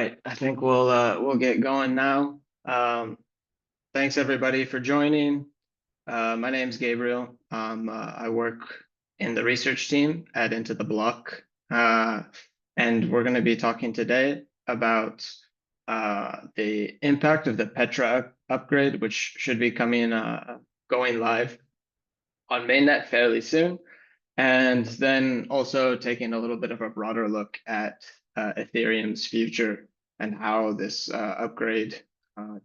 right, I think we'll get going now. Thanks everybody for joining. My name's Gabriel. I work in the research team at Into the Block, and we're going to be talking today about the impact of the Petra upgrade, which should be going live on mainnet fairly soon, and then also taking a little bit of a broader look at Ethereum's future and how this upgrade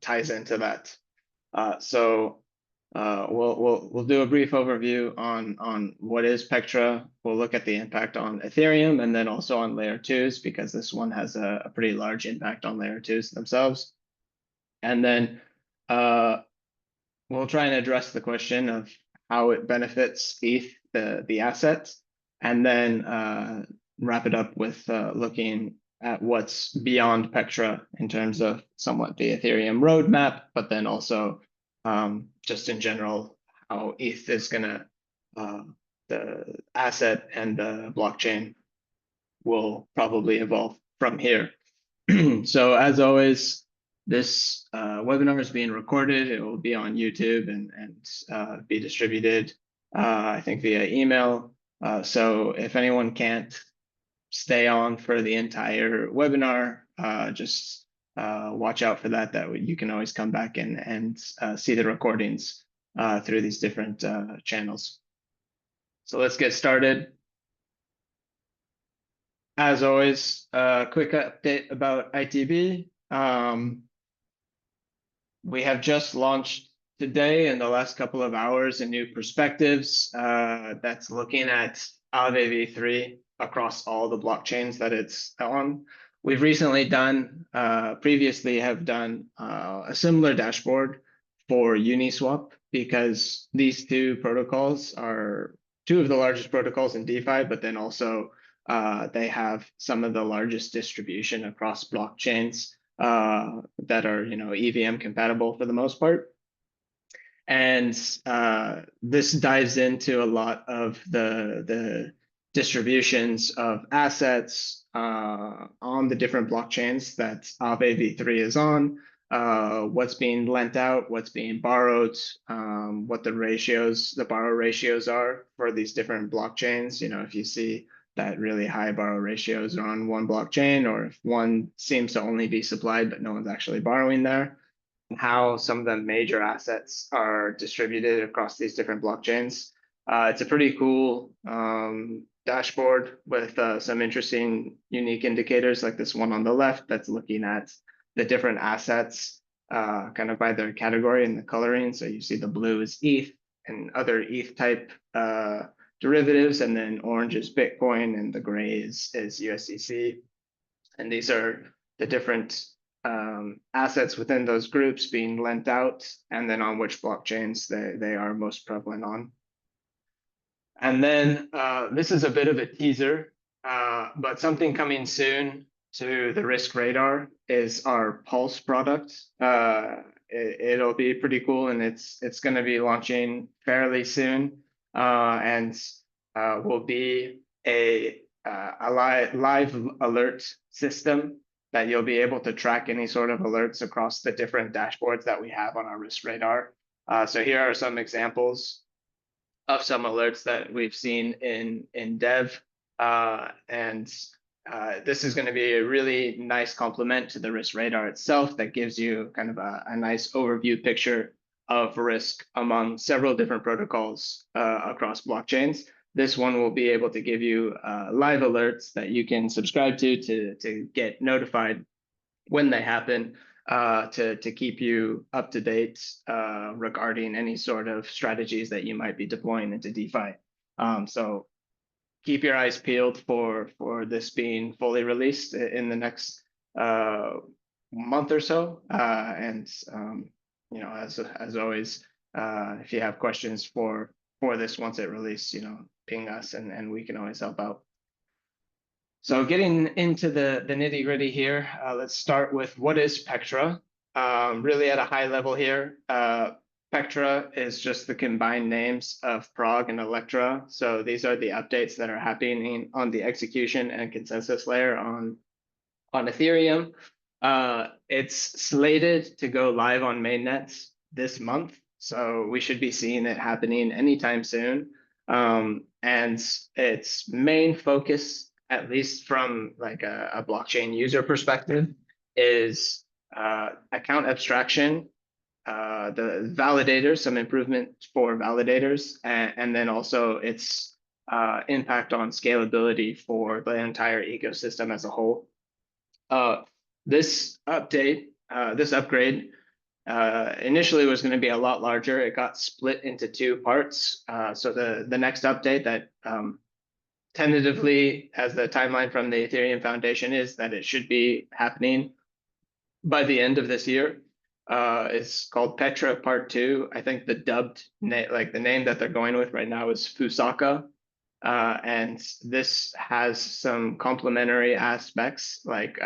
ties into that. We'll do a brief overview on what is Pectra. We'll look at the impact on Ethereum and then also on layer twos, because this one has a pretty large impact on layer twos themselves. And then we'll try and address the question of how it benefits ETH, the asset, and then wrap it up with looking at what's beyond Pectra in terms of somewhat the Ethereum roadmap, but then also just in general how ETH is gonna the asset and the blockchain will probably evolve from here. So as always, this webinar is being recorded. It will be on YouTube and be distributed, I think, via email. So if anyone can't stay on for the entire webinar, just watch out for that. That you can always come back and see the recordings through these different channels. So let's get started. As always, quick update about ITB. We have just launched today, in the last couple of hours, a new perspectives that's looking at Aave v3 across all the blockchains that it's on. We've recently previously have done a similar dashboard for Uniswap, because these two protocols are two of the largest protocols in DeFi, but then also they have some of the largest distribution across blockchains that are, EVM compatible for the most part. And this dives into a lot of the distributions of assets on the different blockchains that Aave v3 is on, what's being lent out, what's being borrowed, what the borrow ratios are for these different blockchains. If you see that really high borrow ratios are on one blockchain, or if one seems to only be supplied but no one's actually borrowing there, and how some of the major assets are distributed across these different blockchains. It's a pretty cool dashboard with some interesting, unique indicators, like this one on the left that's looking at the different assets kind of by their category and the coloring. So you see the blue is ETH and other ETH type derivatives, and then orange is Bitcoin, and the gray is USDC. And these are the different assets within those groups being lent out, and then on which blockchains they are most prevalent on. And then this is a bit of a teaser, but something coming soon to the Risk Radar is our Pulse product. It'll be pretty cool, and it's going to be launching fairly soon, and will be a live alert system that you'll be able to track any sort of alerts across the different dashboards that we have on our Risk Radar. So here are some examples of some alerts that we've seen in dev, and this is going to be a really nice complement to the Risk Radar itself that gives you kind of a nice overview picture of risk among several different protocols across blockchains. This one will be able to give you live alerts that you can subscribe to get notified when they happen, to keep you up to date regarding any sort of strategies that you might be deploying into DeFi. So keep your eyes peeled for this being fully released in the next month or so. And as always, if you have questions for this once it releases, ping us and we can always help out. So getting into the nitty gritty here, let's start with what is Pectra. Really at a high level here, Pectra is just the combined names of Prague and Electra. So these are the updates that are happening on the execution and consensus layer on Ethereum. It's slated to go live on mainnet this month, so we should be seeing it happening anytime soon. And its main focus, at least from like a blockchain user perspective, is account abstraction, the validators, some improvement for validators, and then also its impact on scalability for the entire ecosystem as a whole. This update, this upgrade, initially was going to be a lot larger. It got split into two parts. So the next update that tentatively has the timeline from the Ethereum Foundation is that it should be happening by the end of this year. It's called Pectra Part 2. I think the dubbed name, like the name that they're going with right now, is Fusaka. And this has some complementary aspects like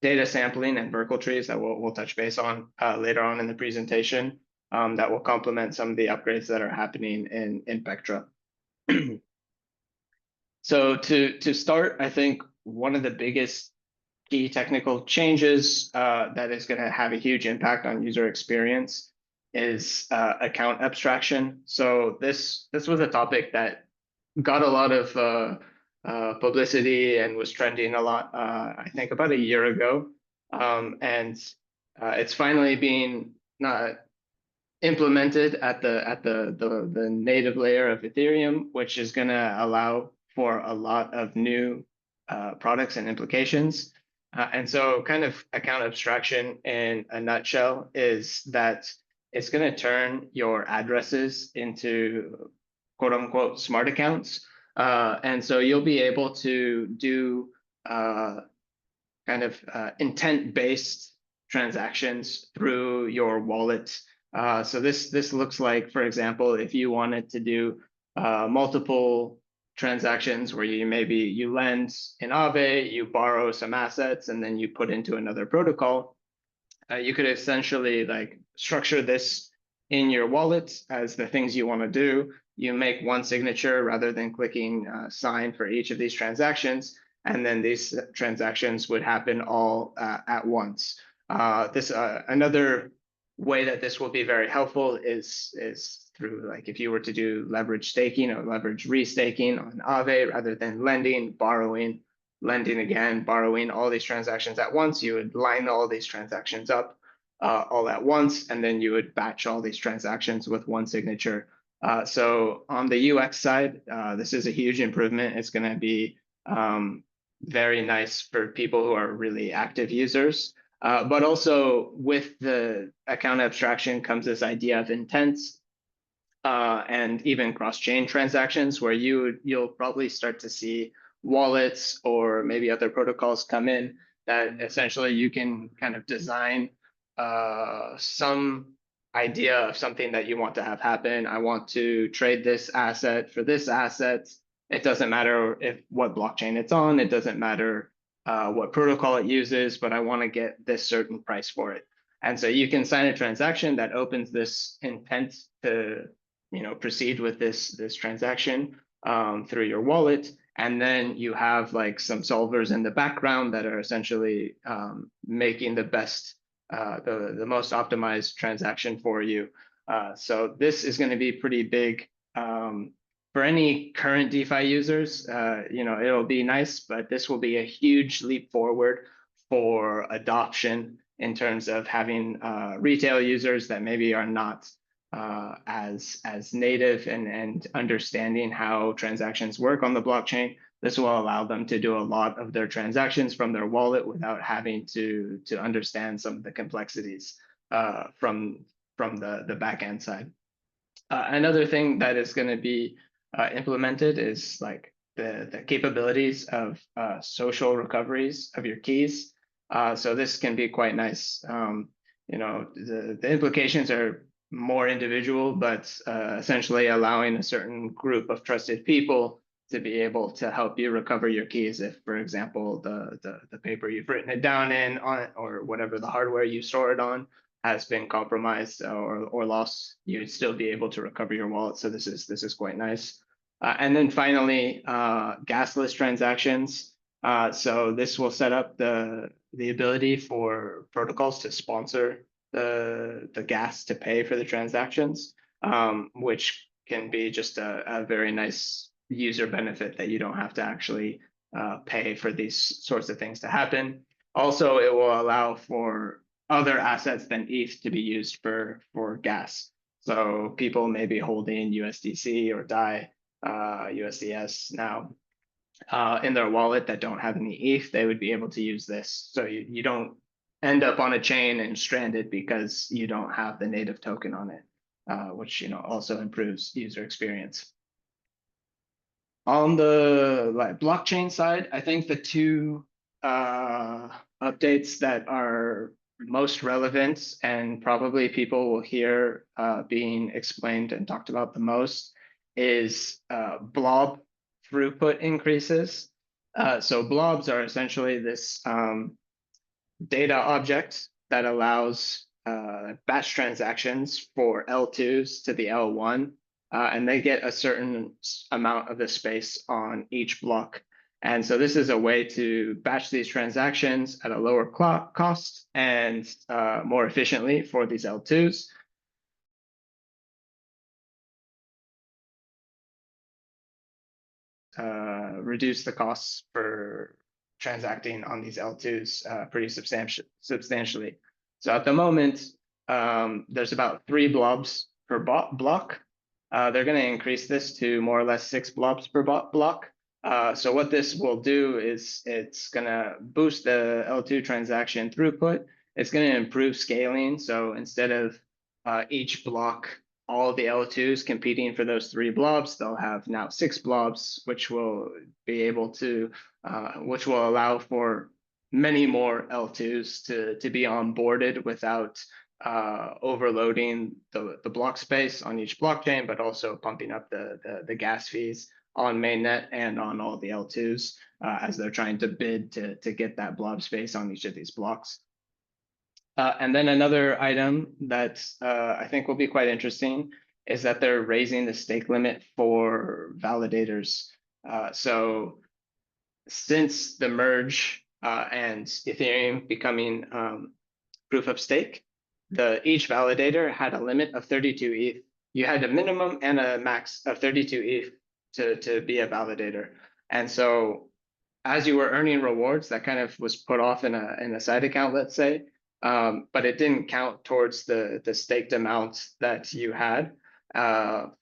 data sampling and Merkle trees that we'll touch base on later on in the presentation, that will complement some of the upgrades that are happening in Pectra. So to start, I think one of the biggest key technical changes that is going to have a huge impact on user experience is account abstraction. So this was a topic that got a lot of publicity and was trending a lot, I think about a year ago. And it's finally being implemented at the native layer of Ethereum, which is going to allow for a lot of new products and implications. And so kind of account abstraction in a nutshell is that it's going to turn your addresses into quote unquote smart accounts. And so you'll be able to do kind of intent-based transactions through your wallet. So this looks like, for example, if you wanted to do multiple transactions where you lend in Aave, you borrow some assets, and then you put into another protocol, you could essentially like structure this in your wallet as the things you want to do. You make one signature rather than clicking sign for each of these transactions, and then these transactions would happen all at once. Another way that this will be very helpful is through like if you were to do leverage staking or leverage restaking on Aave rather than lending, borrowing, lending again, borrowing, all these transactions at once, you would line all these transactions up all at once, and then you would batch all these transactions with one signature. So on the UX side, this is a huge improvement. It's going to be very nice for people who are really active users. But also with the account abstraction comes this idea of intents and even cross-chain transactions where you'll probably start to see wallets or maybe other protocols come in that essentially you can kind of design some idea of something that you want to have happen. I want to trade this asset for this asset. It doesn't matter what blockchain it's on. It doesn't matter what protocol it uses, but I want to get this certain price for it. And so you can sign a transaction that opens this intent to proceed with this transaction through your wallet. And then you have like some solvers in the background that are essentially making the best, the most optimized transaction for you. So this is going to be pretty big for any current DeFi users. It'll be nice, but this will be a huge leap forward for adoption in terms of having retail users that maybe are not as native and understanding how transactions work on the blockchain. This will allow them to do a lot of their transactions from their wallet without having to understand some of the complexities from the backend side. Another thing that is going to be implemented is like the capabilities of social recoveries of your keys. So this can be quite nice. The implications are more individual, but essentially allowing a certain group of trusted people to be able to help you recover your keys if, for example, the paper you've written it down in or whatever the hardware you store it on has been compromised or lost, you'd still be able to recover your wallet. So this is quite nice. And then finally, gasless transactions. So this will set up the the ability for protocols to sponsor the gas to pay for the transactions, which can be just a very nice user benefit that you don't have to actually pay for these sorts of things to happen. Also, it will allow for other assets than ETH to be used for gas. So people may be holding USDC or DAI, USDS now in their wallet that don't have any ETH, they would be able to use this. So you don't end up on a chain and stranded because you don't have the native token on it, which also improves user experience. On the blockchain side, I think the two updates that are most relevant and probably people will hear being explained and talked about the most is blob throughput increases. So blobs are essentially this data object that allows batch transactions for L2s to the L1, and they get a certain amount of the space on each block. And so this is a way to batch these transactions at a lower cost and more efficiently for these L2s. Reduce the costs for transacting on these L2s pretty substantially. So at the moment, there's about 3 blobs per block. They're going to increase this to more or less 6 blobs per block. So what this will do is it's going to boost the L2 transaction throughput. It's going to improve scaling. So instead of each block, all the L2s competing for those 3 blobs, they'll have now 6 blobs, which will be able to, which will allow for many more L2s to be onboarded without overloading the block space on each blockchain, but also pumping up the gas fees on mainnet and on all the L2s as they're trying to bid to get that blob space on each of these blocks. And then another item that I think will be quite interesting is that they're raising the stake limit for validators. So since the merge and Ethereum becoming proof of stake, each validator had a limit of 32 ETH. You had a minimum and a max of 32 ETH to be a validator. And so as you were earning rewards, that kind of was put off in a side account, let's say. But it didn't count towards the staked amount that you had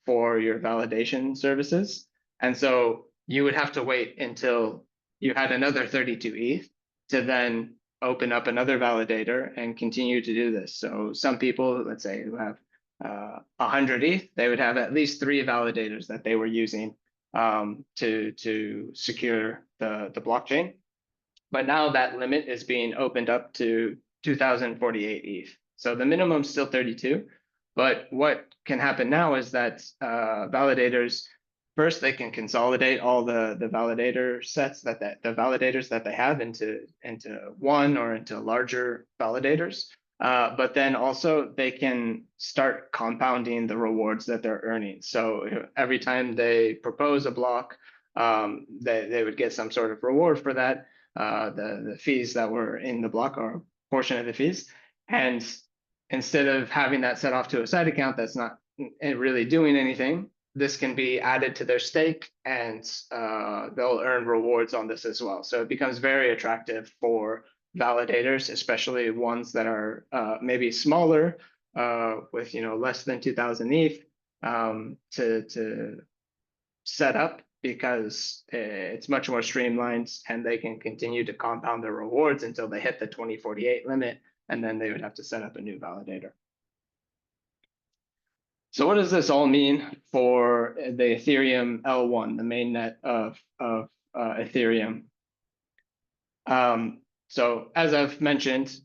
for your validation services. And so you would have to wait until you had another 32 ETH to then open up another validator and continue to do this. So some people, let's say, who have 100 ETH, they would have at least 3 validators that they were using to secure the blockchain. But now that limit is being opened up to 2048 ETH. So the minimum is still 32, but what can happen now is that validators, first they can consolidate all the validator sets the validators that they have into one or into larger validators. But then also they can start compounding the rewards that they're earning. So every time they propose a block, they would get some sort of reward for that. The fees that were in the block are portion of the fees. And instead of having that set off to a side account that's not really doing anything, this can be added to their stake and they'll earn rewards on this as well. So it becomes very attractive for validators, especially ones that are maybe smaller with less than 2000 ETH to set up, because it's much more streamlined and they can continue to compound their rewards until they hit the 2048 limit, and then they would have to set up a new validator. So what does this all mean for the Ethereum L1, the mainnet of Ethereum? So as I've mentioned,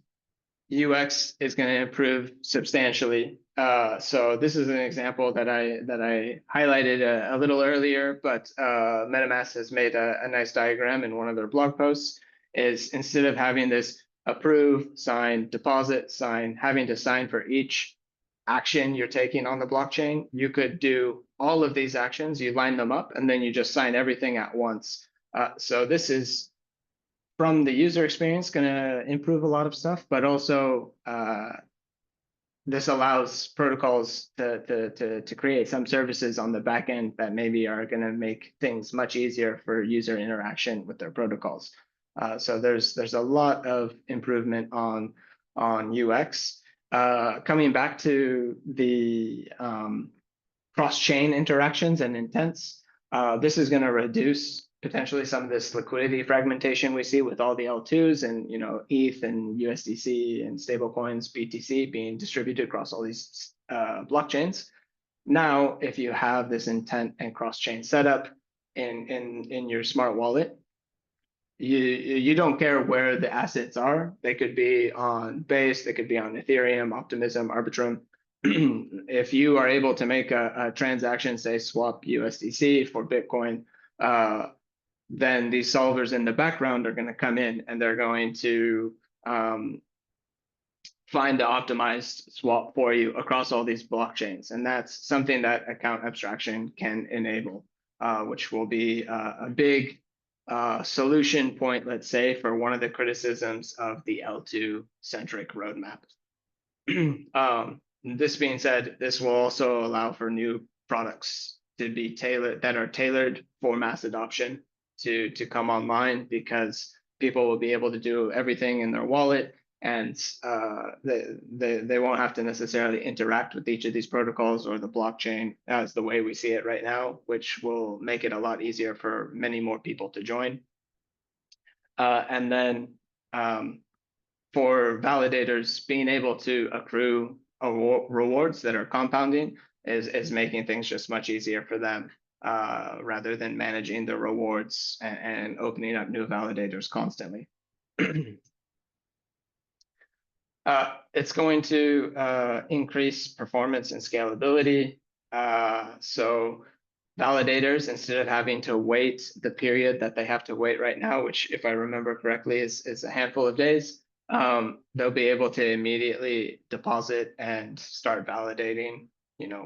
UX is going to improve substantially. So this is an example that I highlighted a little earlier, but MetaMask has made a nice diagram in one of their blog posts. Is instead of having this approve, sign, deposit, sign, having to sign for each action you're taking on the blockchain, you could do all of these actions, you line them up, and then you just sign everything at once. So this is from the user experience, going to improve a lot of stuff, but also this allows protocols to create some services on the back end that maybe are going to make things much easier for user interaction with their protocols. So there's a lot of improvement on UX. Coming back to the cross-chain interactions and intents, this is going to reduce potentially some of this liquidity fragmentation we see with all the L2s and ETH and USDC and stablecoins, BTC being distributed across all these blockchains. Now, if you have this intent and cross-chain setup in your smart wallet, you don't care where the assets are. They could be on Base, they could be on Ethereum, Optimism, Arbitrum. If you are able to make a transaction, say swap USDC for Bitcoin, then these solvers in the background are going to come in and they're going to find the optimized swap for you across all these blockchains. And that's something that account abstraction can enable, which will be a big solution point, let's say, for one of the criticisms of the L2-centric roadmap. This being said, this will also allow for new products to be tailored for mass adoption to come online, because people will be able to do everything in their wallet, and they won't have to necessarily interact with each of these protocols or the blockchain as the way we see it right now, which will make it a lot easier for many more people to join. And then for validators, being able to accrue rewards that are compounding is making things just much easier for them, rather than managing the rewards and opening up new validators constantly. It's going to increase performance and scalability. So validators, instead of having to wait the period that they have to wait right now, which, if I remember correctly, is a handful of days, they'll be able to immediately deposit and start validating,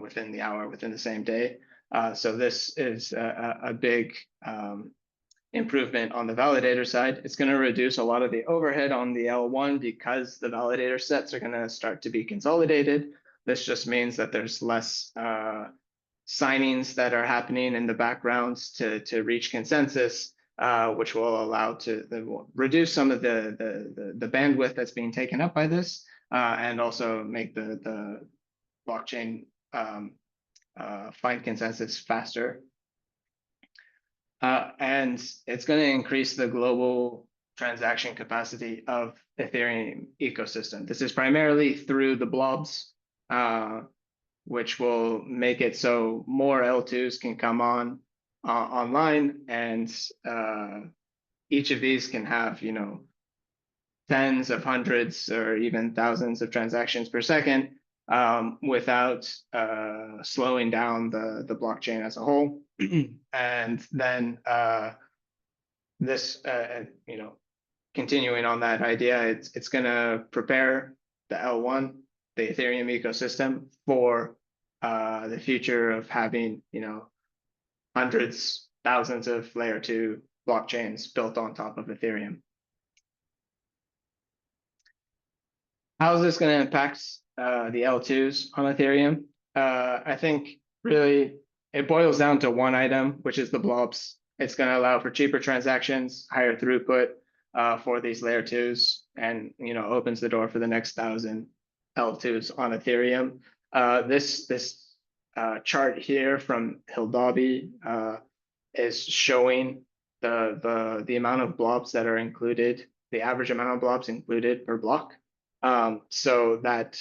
within the hour, within the same day. So this is a big improvement on the validator side. It's going to reduce a lot of the overhead on the L1 because the validator sets are going to start to be consolidated. This just means that there's less signings that are happening in the backgrounds to reach consensus, which will allow to reduce some of the bandwidth that's being taken up by this, and also make the blockchain find consensus faster. And it's going to increase the global transaction capacity of Ethereum ecosystem. This is primarily through the blobs, which will make it so more L2s can come online, and each of these can have, tens of hundreds or even thousands of transactions per second, without slowing down the blockchain as a whole. And then this, continuing on that idea, it's going to prepare the L1, the Ethereum ecosystem, for the future of having, hundreds, thousands of layer 2 blockchains built on top of Ethereum. How is this going to impact the L2s on Ethereum? I think really it boils down to one item, which is the blobs. It's going to allow for cheaper transactions, higher throughput for these layer 2s, and opens the door for the next 1,000 L2s on Ethereum. This chart here from Hildabi is showing the amount of blobs that are included, the average amount of blobs included per block. So that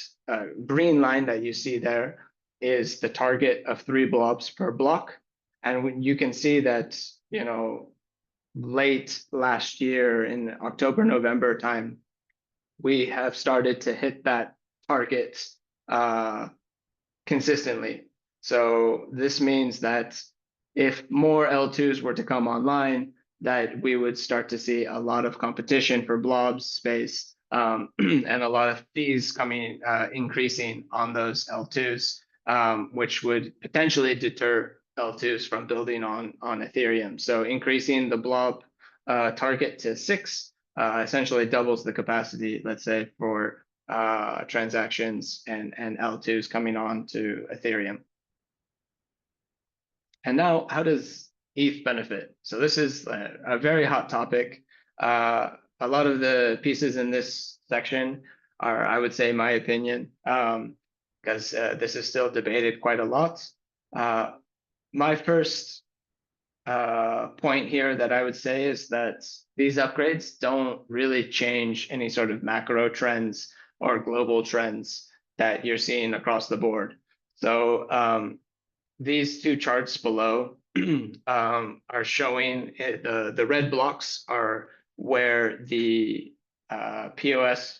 green line that you see there is the target of 3 blobs per block. And when you can see that, late last year in October, November time, we have started to hit that target consistently. So this means that if more L2s were to come online, that we would start to see a lot of competition for blobs space, and a lot of fees increasing on those L2s, which would potentially deter L2s from building on Ethereum. So increasing the blob target to 6 essentially doubles the capacity, let's say, for transactions and L2s coming on to Ethereum. And now, how does ETH benefit? So this is a very hot topic. A lot of the pieces in this section are, I would say, my opinion, because this is still debated quite a lot. My first point here that I would say is that these upgrades don't really change any sort of macro trends or global trends that you're seeing across the board. So these two charts below are showing the red blocks are where the POS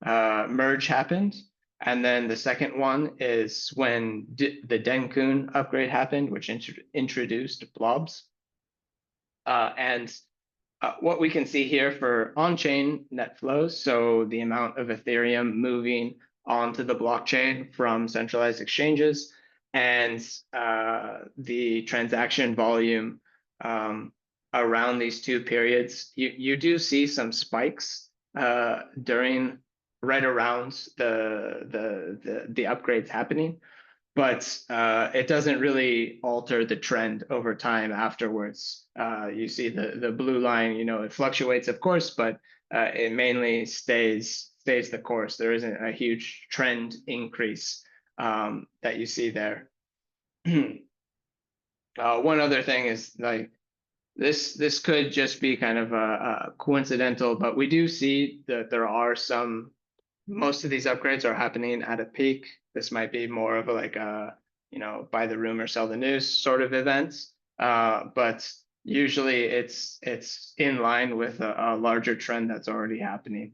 merge happened. And then the second one is when the Denkun upgrade happened, which introduced blobs. And what we can see here for on-chain net flows, so the amount of Ethereum moving onto the blockchain from centralized exchanges, and the transaction volume around these two periods, you do see some spikes during right around the upgrades happening, but it doesn't really alter the trend over time afterwards. You see the blue line, it fluctuates, of course, but it mainly stays the course. There isn't a huge trend increase that you see there. One other thing is like this could just be kind of a coincidental, but we do see that there are most of these upgrades are happening at a peak. This might be more of like a, buy the rumor, sell the news sort of event. But usually it's in line with a larger trend that's already happening.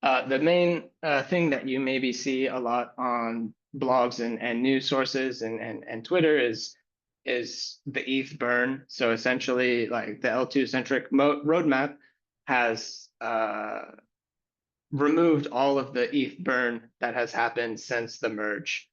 The main thing that you maybe see a lot on blogs and news sources and Twitter is the ETH burn. So essentially, like the L2 centric roadmap has removed all of the ETH burn that has happened since the merge.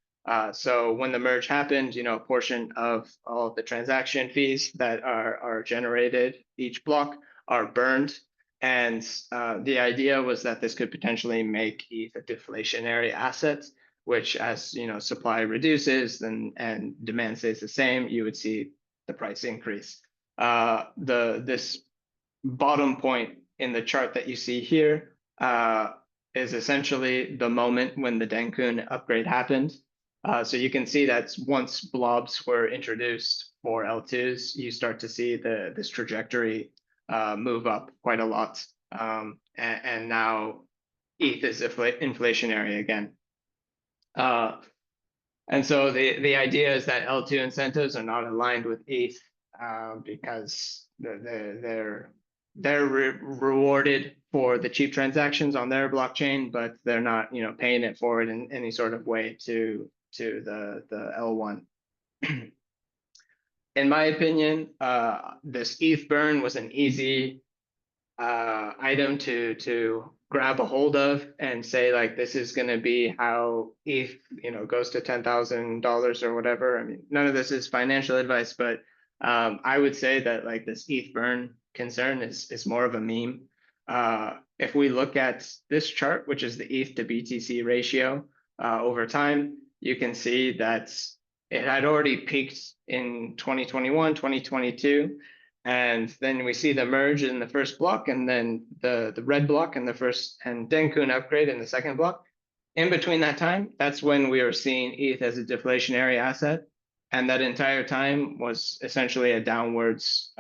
So when the merge happened, a portion of all of the transaction fees that are generated each block are burned. And the idea was that this could potentially make ETH a deflationary asset, which as supply reduces and demand stays the same, you would see the price increase. This bottom point in the chart that you see here is essentially the moment when the Denkun upgrade happened. So you can see that once blobs were introduced for L2s, you start to see this trajectory move up quite a lot. And now ETH is inflationary again. And so the idea is that L2 incentives are not aligned with ETH because they're rewarded for the cheap transactions on their blockchain, but they're not, paying it forward in any sort of way to the L1. In my opinion, this ETH burn was an easy item to grab a hold of and say like this is going to be how ETH goes to $10,000 or whatever. I mean, none of this is financial advice, but I would say that like this ETH burn concern is more of a meme. If we look at this chart, which is the ETH to BTC ratio over time, you can see that it had already peaked in 2021, 2022. And then we see the merge in the first block, and then the red block in the first, and Denkun upgrade in the second block. In between that time, that's when we were seeing ETH as a deflationary asset. And that entire time was essentially a downwards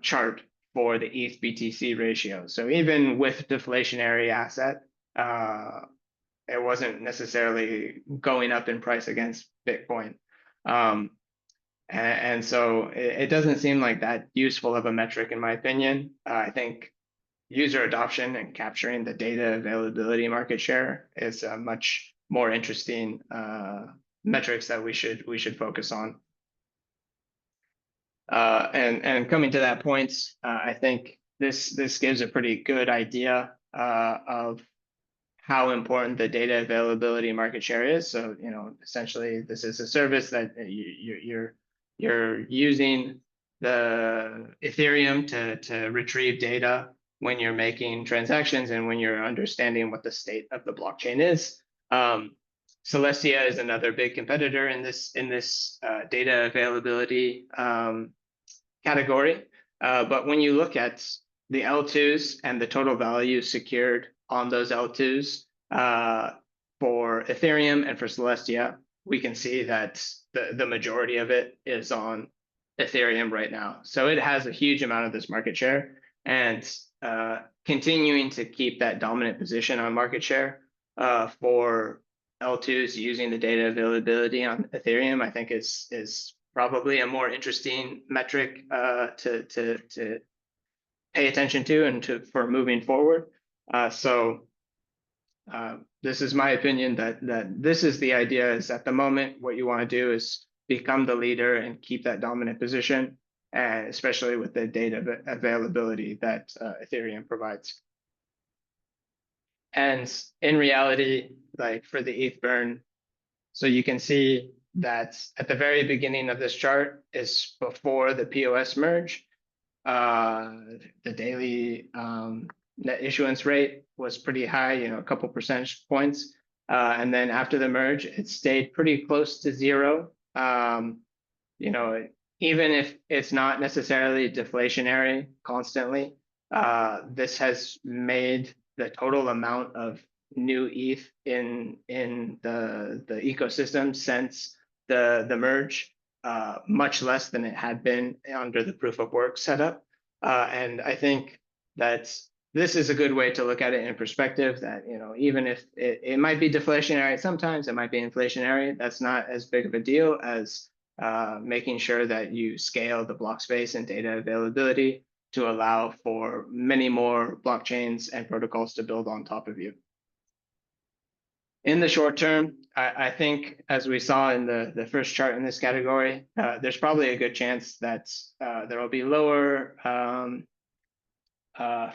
chart for the ETH BTC ratio. So even with deflationary asset, it wasn't necessarily going up in price against Bitcoin. And so it doesn't seem like that useful of a metric, in my opinion. I think user adoption and capturing the data availability market share is a much more interesting metrics that we should focus on. And coming to that point, I think this gives a pretty good idea of how important the data availability market share is. So essentially, this is a service that you're using Ethereum to retrieve data when you're making transactions and when you're understanding what the state of the blockchain is. Celestia is another big competitor in this data availability category. But when you look at the L2s and the total value secured on those L2s for Ethereum and for Celestia, we can see that the majority of it is on Ethereum right now. So it has a huge amount of this market share, and continuing to keep that dominant position on market share for L2s using the data availability on Ethereum, I think is probably a more interesting metric to pay attention to and for moving forward. This is my opinion that this is the idea. Is at the moment what you want to do is become the leader and keep that dominant position, and especially with the data availability that Ethereum provides. And in reality, like for the ETH burn, so you can see that at the very beginning of this chart is before the POS merge. The daily net issuance rate was pretty high, a couple percentage points. And then after the merge, it stayed pretty close to zero. Even if it's not necessarily deflationary constantly, this has made the total amount of new ETH in the ecosystem since the merge much less than it had been under the proof of work setup. And I think that this is a good way to look at it in perspective that, even if it might be deflationary sometimes, it might be inflationary, that's not as big of a deal as making sure that you scale the block space and data availability to allow for many more blockchains and protocols to build on top of you. In the short term, I think, as we saw in the first chart in this category, there's probably a good chance that there will be lower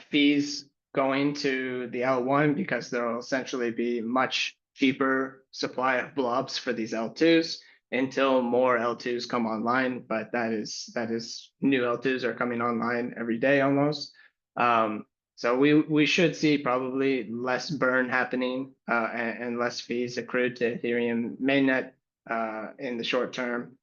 fees going to the L1 because there will essentially be much cheaper supply of blobs for these L2s until more L2s come online. But that is new L2s are coming online every day almost. So we should see probably less burn happening and less fees accrued to Ethereum mainnet in the short term.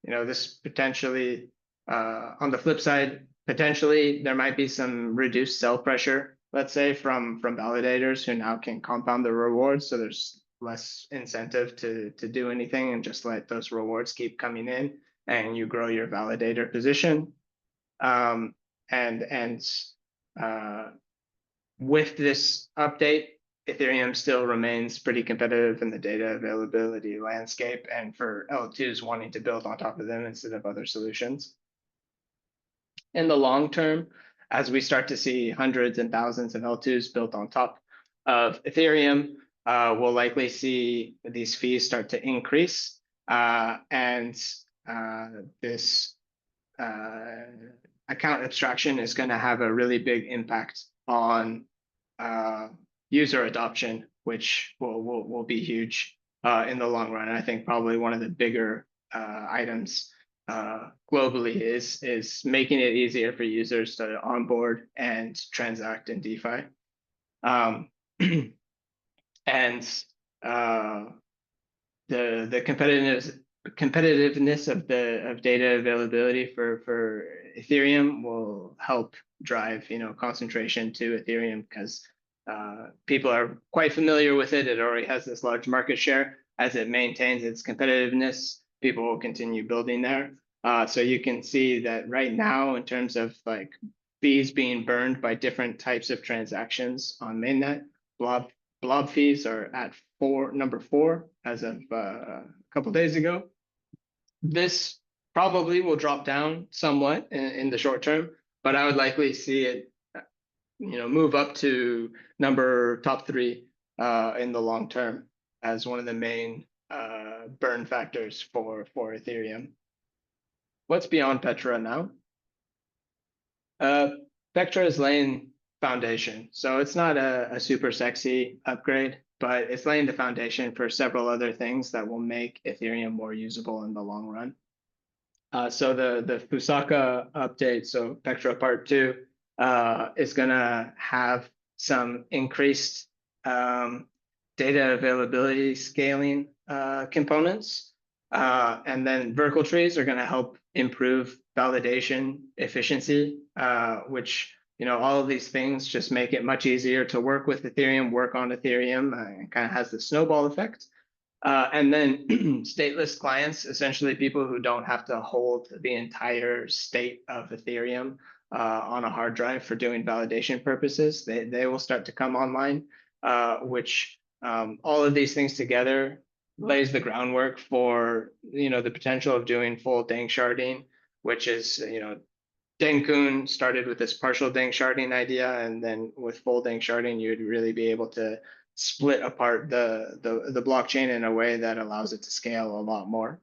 This potentially, on the flip side, potentially there might be some reduced sell pressure, let's say, from validators who now can compound the rewards. So there's less incentive to do anything and just let those rewards keep coming in, and you grow your validator position. With this update, Ethereum still remains pretty competitive in the data availability landscape, and for L2s wanting to build on top of them instead of other solutions. In the long term, as we start to see hundreds and thousands of L2s built on top of Ethereum, we'll likely see these fees start to increase, and this account abstraction is going to have a really big impact on user adoption, which will be huge in the long run. And I think probably one of the bigger items globally is making it easier for users to onboard and transact in DeFi. And the competitiveness of data availability for Ethereum will help drive concentration to Ethereum because people are quite familiar with it. It already has this large market share. As it maintains its competitiveness, people will continue building there. So you can see that right now, in terms of like fees being burned by different types of transactions on mainnet, blob fees are at number 4 as of a couple days ago. This probably will drop down somewhat in the short term, but I would likely see it move up to top 3 in the long term as one of the main burn factors for Ethereum. What's beyond Pectra now? Pectra is laying foundation, so it's not a super sexy upgrade, but it's laying the foundation for several other things that will make Ethereum more usable in the long run. So the Fusaka update, so Pectra Part 2, is gonna have some increased data availability scaling components. And then vertical trees are gonna help improve validation efficiency, which, all of these things just make it much easier to work with Ethereum, work on Ethereum, and kind of has the snowball effect. And then stateless clients, essentially people who don't have to hold the entire state of Ethereum on a hard drive for doing validation purposes, they will start to come online, which all of these things together lays the groundwork for the potential of doing full danksharding, which is Denkun started with this partial danksharding idea, and then with full danksharding, you'd really be able to split apart the blockchain in a way that allows it to scale a lot more.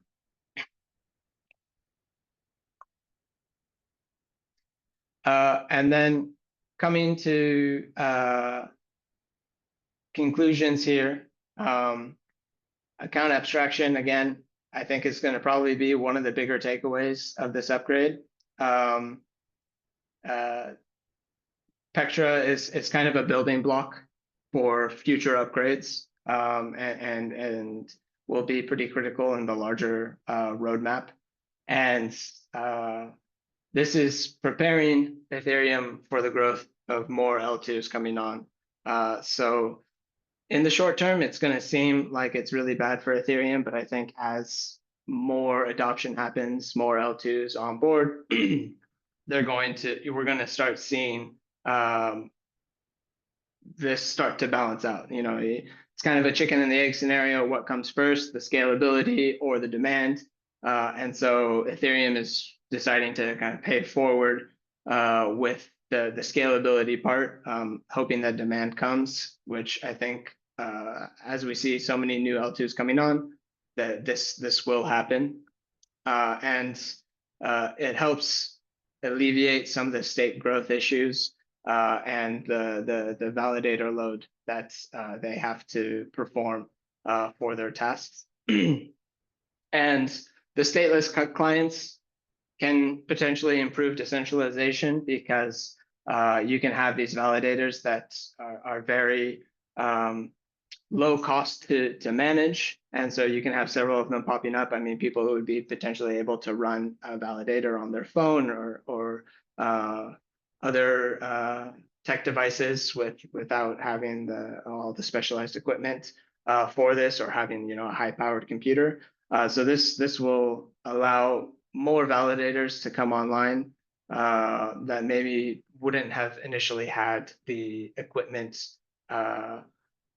And then coming to conclusions here, account abstraction, again, I think is going to probably be one of the bigger takeaways of this upgrade. Pectra is kind of a building block for future upgrades, and will be pretty critical in the larger roadmap. And this is preparing Ethereum for the growth of more L2s coming on. So in the short term, it's going to seem like it's really bad for Ethereum, but I think as more adoption happens, more L2s on board, we're going to start seeing this start to balance out. It's kind of a chicken and the egg scenario. What comes first, the scalability or the demand? And so Ethereum is deciding to kind of pay forward with the scalability part, hoping that demand comes, which I think as we see so many new L2s coming on, that this will happen. And it helps alleviate some of the state growth issues and the validator load that they have to perform for their tasks. And the stateless clients can potentially improve decentralization because you can have these validators that are very low cost to manage. And so you can have several of them popping up. I mean, people who would be potentially able to run a validator on their phone or other tech devices without having all the specialized equipment for this, or having a high-powered computer. So this will allow more validators to come online that maybe wouldn't have initially had the equipment.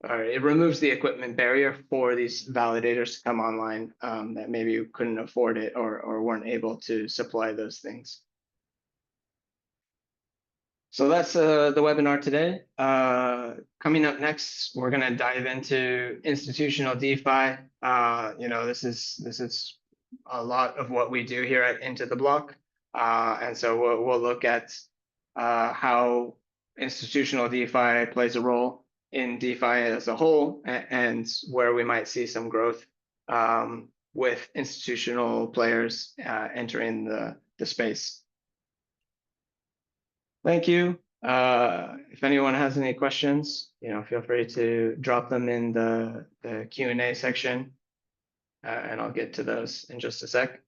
Or it removes the equipment barrier for these validators to come online that maybe couldn't afford it or weren't able to supply those things. So that's the webinar today. Coming up next, we're going to dive into institutional DeFi. This is a lot of what we do here at Into the Block, and so we'll look at how institutional DeFi plays a role in DeFi as a whole, and where we might see some growth with institutional players entering the space. Thank you. If anyone has any questions, feel free to drop them in the Q&A section, and I'll get to those in just a sec.